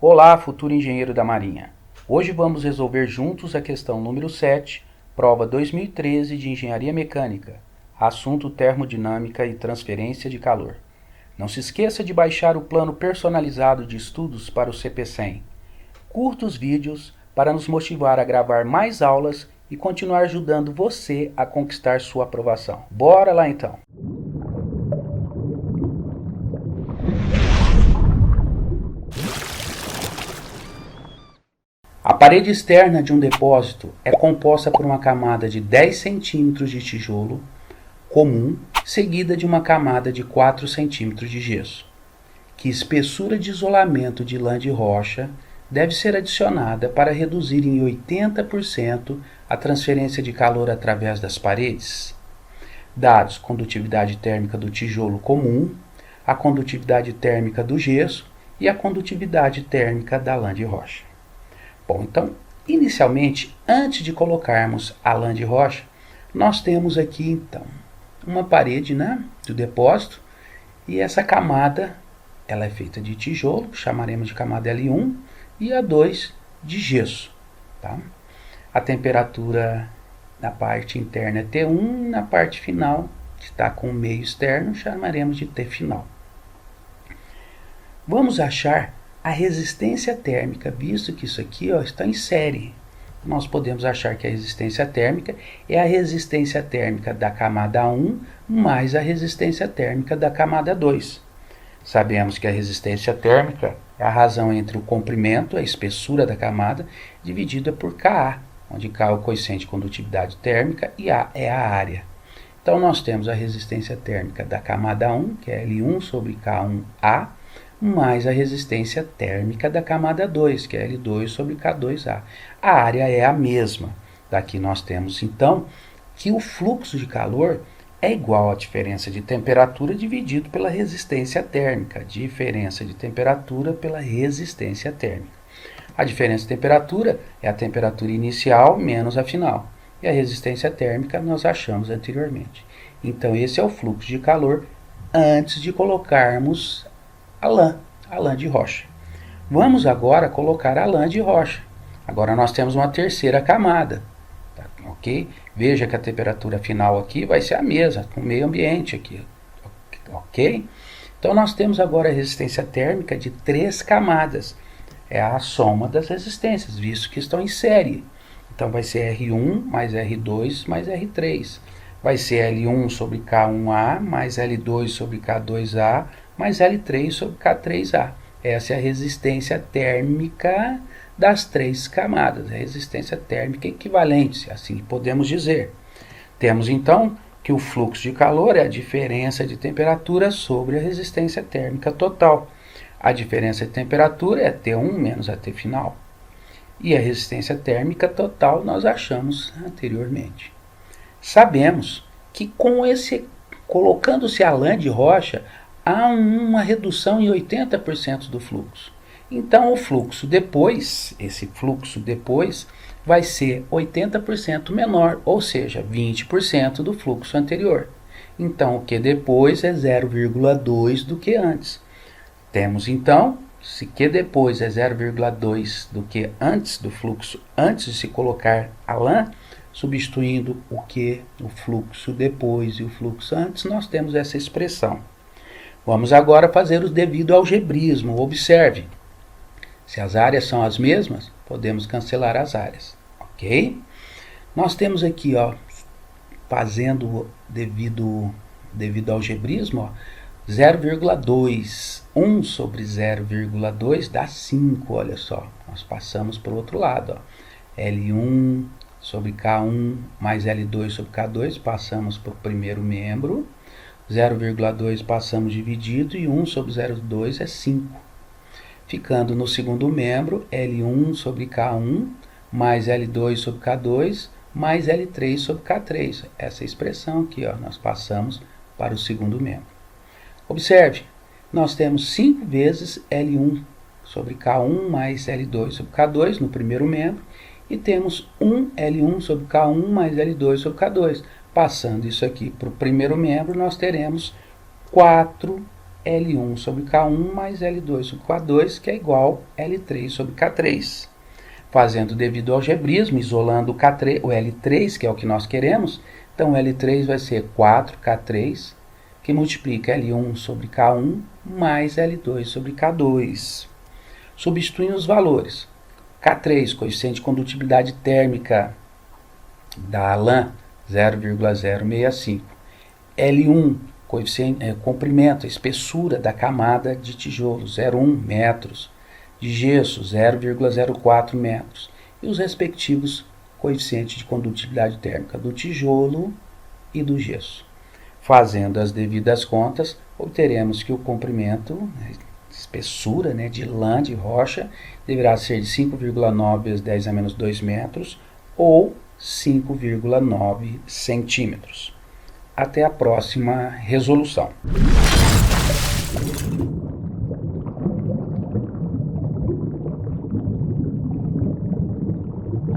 Olá, futuro engenheiro da Marinha. Hoje vamos resolver juntos a questão número 7, prova 2013 de Engenharia Mecânica, assunto termodinâmica e transferência de calor. Não se esqueça de baixar o plano personalizado de estudos para o CP100. Curta os vídeos para nos motivar a gravar mais aulas e continuar ajudando você a conquistar sua aprovação. Bora lá então! A parede externa de um depósito é composta por uma camada de 10 centímetros de tijolo comum, seguida de uma camada de 4 centímetros de gesso. Que espessura de isolamento de lã de rocha deve ser adicionada para reduzir em 80% a transferência de calor através das paredes? Dados: condutividade térmica do tijolo comum, a condutividade térmica do gesso e a condutividade térmica da lã de rocha. Bom, então, inicialmente, antes de colocarmos a lã de rocha, nós temos aqui, então, uma parede, do depósito, e essa camada, ela é feita de tijolo, chamaremos de camada L1, e a 2 de gesso, tá? A temperatura na parte interna é T1, na parte final, que está com o meio externo, chamaremos de T final. Vamos achar a resistência térmica, visto que isso aqui está em série. Nós podemos achar que a resistência térmica é a resistência térmica da camada 1 mais a resistência térmica da camada 2. Sabemos que a resistência térmica é a razão entre o comprimento, a espessura da camada, dividida por Ka, onde K é o coeficiente de condutividade térmica e A é a área. Então nós temos a resistência térmica da camada 1, que é L1 sobre K1A, mais a resistência térmica da camada 2, que é L2 sobre K2A. A área é a mesma. Daqui nós temos, então, que o fluxo de calor é igual à diferença de temperatura dividido pela resistência térmica. Diferença de temperatura pela resistência térmica. A diferença de temperatura é a temperatura inicial menos a final. E a resistência térmica nós achamos anteriormente. Então, esse é o fluxo de calor antes de colocarmos a lã de rocha. Vamos agora colocar a lã de rocha. Agora nós temos uma terceira camada, tá, ok? Veja que a temperatura final aqui vai ser a mesma, com o meio ambiente aqui, ok? Então nós temos agora a resistência térmica de 3 camadas. É a soma das resistências, visto que estão em série. Então vai ser R1 mais R2 mais R3. Vai ser L1 sobre K1A mais L2 sobre K2A mais L3 sobre K3A. Essa é a resistência térmica das 3 camadas, a resistência térmica equivalente, se assim podemos dizer. Temos então que o fluxo de calor é a diferença de temperatura sobre a resistência térmica total. A diferença de temperatura é T1 menos a T final. E a resistência térmica total nós achamos anteriormente. Sabemos que colocando-se a lã de rocha, há uma redução em 80% do fluxo. Então, o fluxo depois, esse fluxo depois, vai ser 80% menor, ou seja, 20% do fluxo anterior. Então, o que depois é 0,2 do que antes. Temos, então, se que depois é 0,2 do que antes do fluxo, antes de se colocar a lã, substituindo o que, o fluxo depois e o fluxo antes, nós temos essa expressão. Vamos agora fazer o devido algebrismo. Observe, se as áreas são as mesmas, podemos cancelar as áreas, ok? Nós temos aqui, fazendo devido algebrismo, 0,2, 1 sobre 0,2 dá 5, olha só. Nós passamos para o outro lado, L1 sobre K1 mais L2 sobre K2, passamos para o primeiro membro. 0,2 passamos dividido e 1 sobre 0,2 é 5. Ficando no segundo membro, L1 sobre K1 mais L2 sobre K2 mais L3 sobre K3. Essa expressão aqui, nós passamos para o segundo membro. Observe, nós temos 5 vezes L1 sobre K1 mais L2 sobre K2 no primeiro membro e temos 1 L1 sobre K1 mais L2 sobre K2. Passando isso aqui para o primeiro membro, nós teremos 4 L1 sobre K1 mais L2 sobre K2, que é igual a L3 sobre K3. Fazendo o devido algebrismo, isolando o L3, que é o que nós queremos, então o L3 vai ser 4K3, que multiplica L1 sobre K1 mais L2 sobre K2. Substituindo os valores. K3, coeficiente de condutibilidade térmica da lã, 0,065. L1, coeficiente, comprimento, espessura da camada de tijolo, 0,1 metros. De gesso, 0,04 metros. E os respectivos coeficientes de condutibilidade térmica do tijolo e do gesso. Fazendo as devidas contas, obteremos que o comprimento, espessura de lã de rocha, deverá ser de 5,9 vezes 10 a menos 2 metros ou 5,9 centímetros. Até a próxima resolução.